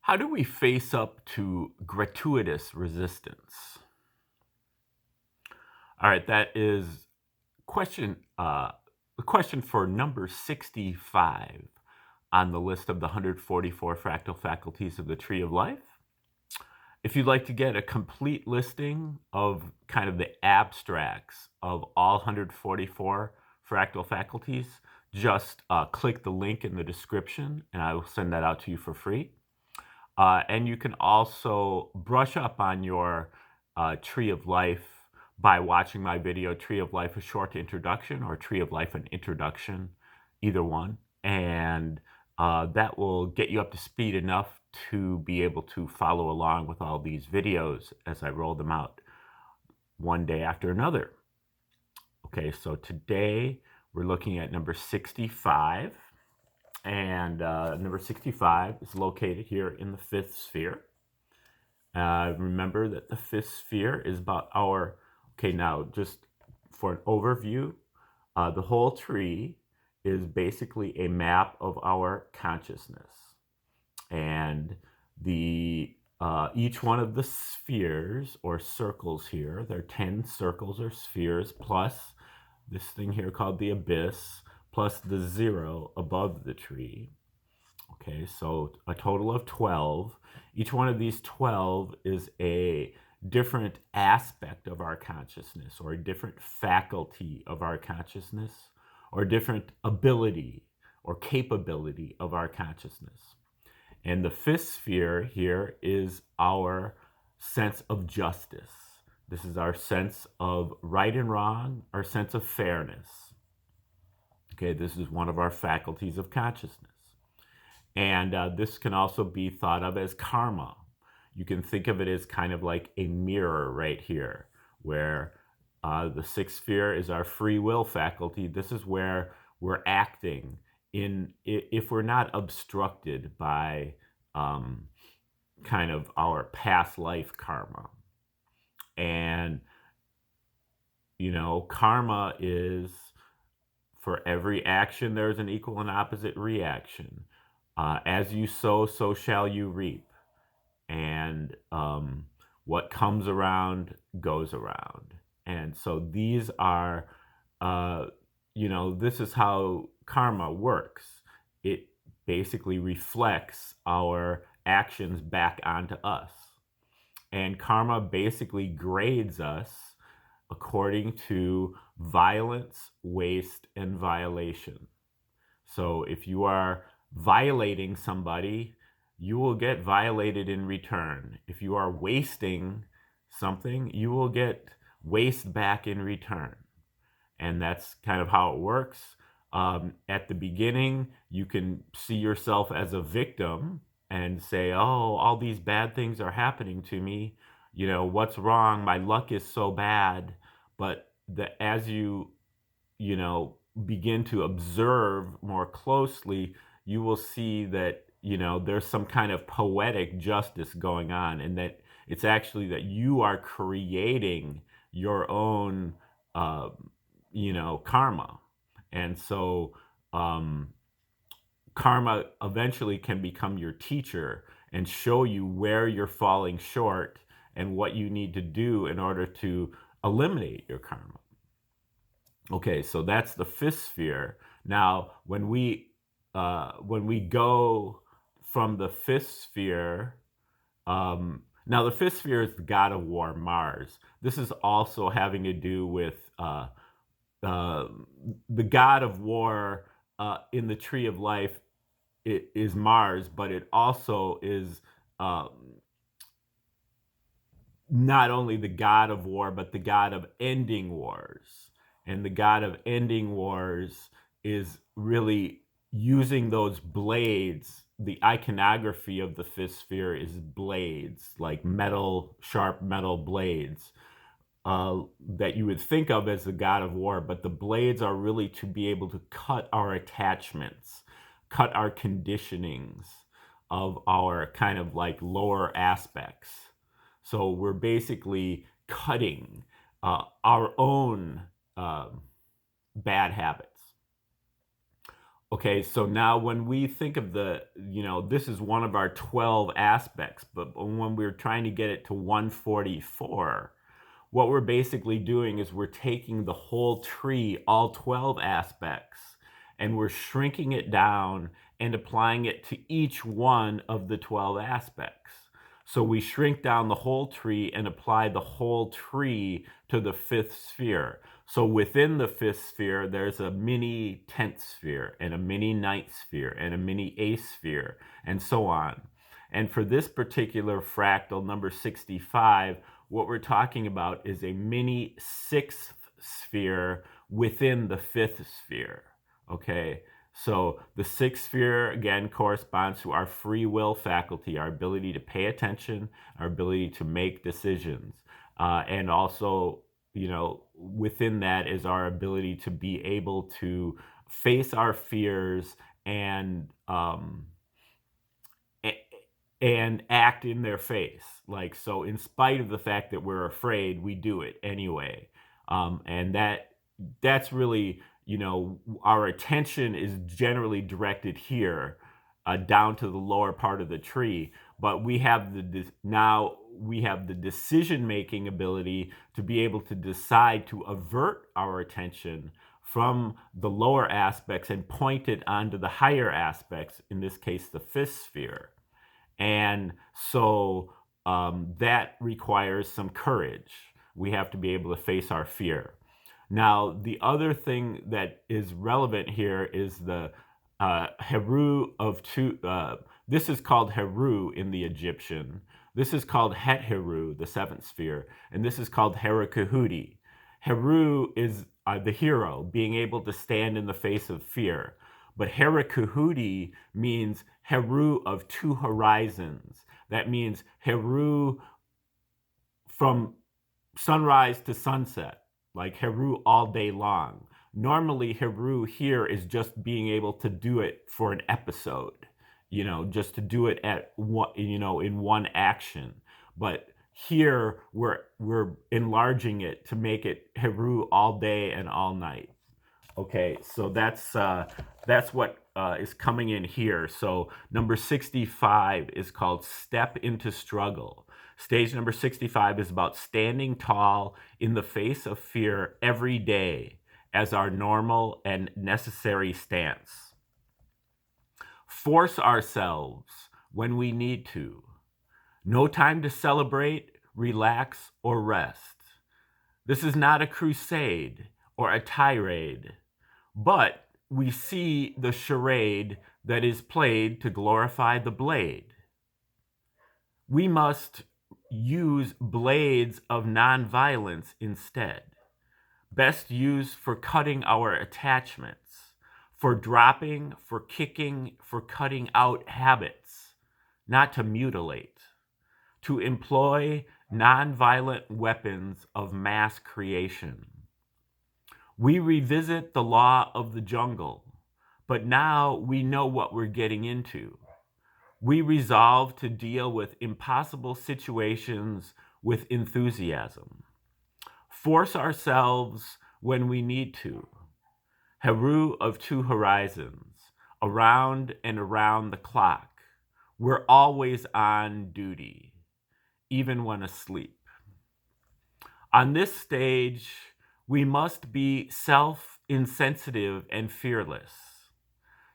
How do we face up to gratuitous resistance? All right, that is question the question for number 65 on the list of the 144 fractal faculties of the Tree of Life. If you'd like to get a complete listing of kind of the abstracts of all 144 fractal faculties, just click the link in the description and I will send that out to you for free. And you can also brush up on your Tree of Life by watching my video, Tree of Life, a short introduction, or Tree of Life, an introduction, either one. And that will get you up to speed enough to be able to follow along with all these videos as I roll them out one day after another. Okay, so today we're looking at number 65. And number 65 is located here in the fifth sphere. Remember that the fifth sphere is about our, okay, now just for an overview, the whole tree is basically a map of our consciousness. And the each one of the spheres or circles here, there are 10 circles or spheres plus this thing here called the abyss, plus the 0 above the tree. Okay, so a total of 12. Each one of these 12 is a different aspect of our consciousness, or a different faculty of our consciousness, or a different ability or capability of our consciousness. And the fifth sphere here is our sense of justice. This is our sense of right and wrong, our sense of fairness. Okay, this is one of our faculties of consciousness. And this can also be thought of as karma. You can think of it as kind of like a mirror right here, where the sixth sphere is our free will faculty. This is where we're acting in, if we're not obstructed by kind of our past life karma. And, you know, karma is for every action, there's an equal and opposite reaction. As you sow, so shall you reap. And what comes around goes around. And so these are, you know, this is how karma works. It basically reflects our actions back onto us. And karma basically grades us according to violence, waste, and violation. So if you are violating somebody, you will get violated in return. If you are wasting something, you will get waste back in return. And that's kind of how it works. At the beginning, you can see yourself as a victim and say, oh, all these bad things are happening to me. You know, what's wrong? My luck is so bad. But as you know, begin to observe more closely, you will see that, you know, there's some kind of poetic justice going on, and that it's actually that you are creating your own, you know, karma. And so karma eventually can become your teacher and show you where you're falling short and what you need to do in order to eliminate your karma. Okay, so that's the fifth sphere. Now, when we go from the fifth sphere, now the fifth sphere is the god of war, Mars. This is also having to do with the god of war in the Tree of Life. It is Mars, but it also is not only the god of war, but the god of ending wars. And the god of ending wars is really using those blades. The iconography of the fifth sphere is blades, like metal, sharp metal blades that you would think of as the god of war. But the blades are really to be able to cut our attachments, cut our conditionings of our kind of like lower aspects. So we're basically cutting our own bad habits. Okay, so now when we think of this is one of our 12 aspects, but when we're trying to get it to 144, what we're basically doing is we're taking the whole tree, all 12 aspects, and we're shrinking it down and applying it to each one of the 12 aspects. So we shrink down the whole tree and apply the whole tree to the fifth sphere. So within the fifth sphere, there's a mini 10th sphere and a mini 9th sphere and a mini 8th sphere and so on. And for this particular fractal, number 65, what we're talking about is a mini 6th sphere within the 5th sphere, okay? So the 6th sphere, again, corresponds to our free will faculty, our ability to pay attention, our ability to make decisions. And also, within that is our ability to be able to face our fears and act in their face. So in spite of the fact that we're afraid, we do it anyway. And that's really, our attention is generally directed here, down to the lower part of the tree. But we have now we have the decision-making ability to be able to decide to avert our attention from the lower aspects and point it onto the higher aspects, in this case, the 5th sphere. And so that requires some courage. We have to be able to face our fear. Now, the other thing that is relevant here is the Heru of two. This is called Heru in the Egyptian. This is called Het Heru, the 7th sphere. And this is called Herakahudi. Heru is the hero, being able to stand in the face of fear. But Herakahudi means Heru of 2 horizons. That means Heru from sunrise to sunset, like Heru all day long. Normally, Heru here is just being able to do it for an episode, just to do it at one, in one action. But here we're enlarging it to make it Heru all day and all night. Okay, so that's what is coming in here. So number 65 is called Step into Struggle. Stage number 65 is about standing tall in the face of fear every day as our normal and necessary stance. Force ourselves when we need to. No time to celebrate, relax, or rest. This is not a crusade or a tirade, but we see the charade that is played to glorify the blade. We must use blades of nonviolence instead, best used for cutting our attachments, for dropping, for kicking, for cutting out habits, not to mutilate, to employ nonviolent weapons of mass creation. We revisit the law of the jungle, but now we know what we're getting into. We resolve to deal with impossible situations with enthusiasm. Force ourselves when we need to. Heru of 2 horizons, around and around the clock. We're always on duty, even when asleep. On this stage, we must be self-insensitive and fearless,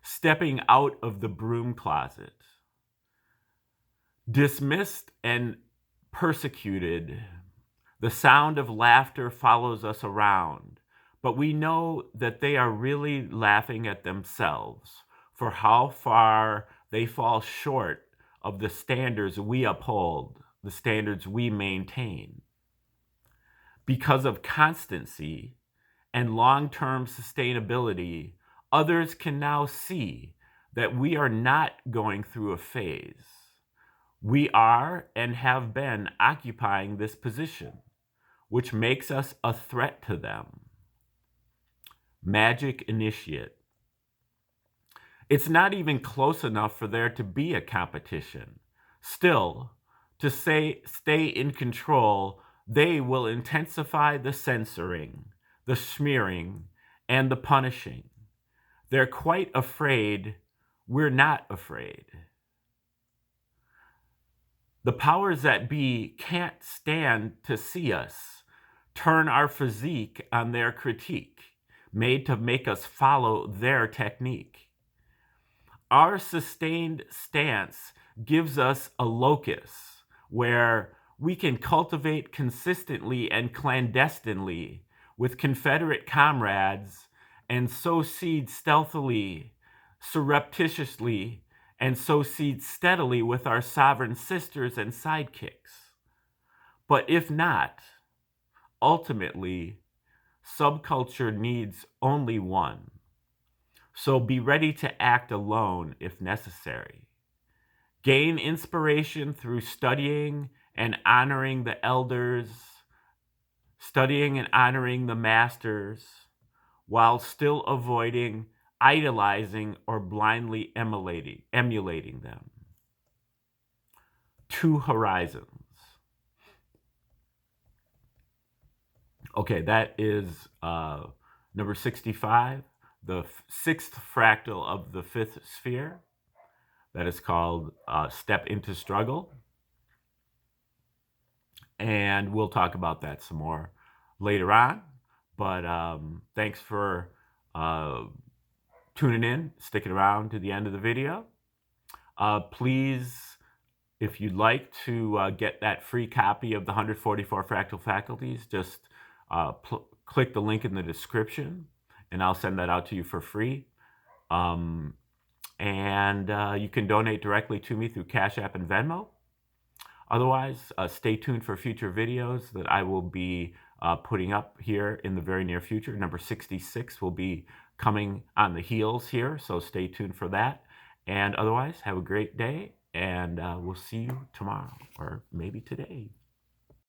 stepping out of the broom closet. Dismissed and persecuted, the sound of laughter follows us around, but we know that they are really laughing at themselves for how far they fall short of the standards we uphold, the standards we maintain. Because of constancy and long-term sustainability, others can now see that we are not going through a phase. We are and have been occupying this position, which makes us a threat to them. Magic Initiate. It's not even close enough for there to be a competition. Still, to stay in control, they will intensify the censoring, the smearing, and the punishing. They're quite afraid we're not afraid. The powers that be can't stand to see us turn our physique on their critique, made to make us follow their technique. Our sustained stance gives us a locus where we can cultivate consistently and clandestinely with Confederate comrades and sow seed stealthily, surreptitiously, and sow seed steadily with our sovereign sisters and sidekicks. But if not, ultimately, subculture needs only one. So be ready to act alone if necessary. Gain inspiration through studying and honoring the elders, studying and honoring the masters, while still avoiding idolizing or blindly emulating them. Two horizons. Okay, that is number 65, the sixth fractal of the fifth sphere. That is called Step into Struggle. And we'll talk about that some more later on. But thanks for tuning in, sticking around to the end of the video. Please, if you'd like to get that free copy of the 144 Fractal Faculties, just click the link in the description, and I'll send that out to you for free. And you can donate directly to me through Cash App and Venmo. Otherwise, stay tuned for future videos that I will be putting up here in the very near future. Number 66 will be coming on the heels here, so stay tuned for that. And otherwise, have a great day, and we'll see you tomorrow, or maybe today.